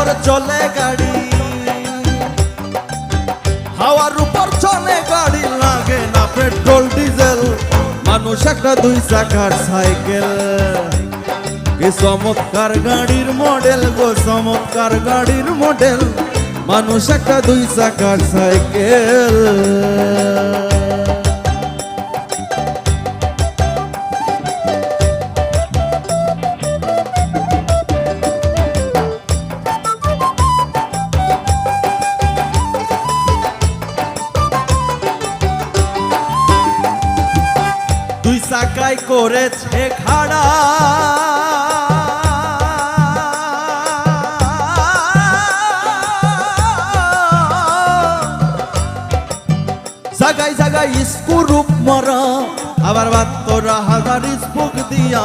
উপর চলে গাড়ি, হাওয়ার উপর চলে গাড়ি, লাগে না পেট্রোল ডিজেল, মানুষ একটা দুই চাকার সাইকেল। কি চমৎকার গাড়ির মডেল গো, চমৎকার গাড়ির মডেল, মানুষ একটা দুই চাকার সাইকেল। দুই চাকায় করেছে খাড়া, জাগায় জাগায় স্ক্রু মারা, আবার 72,000 স্পোক দিয়া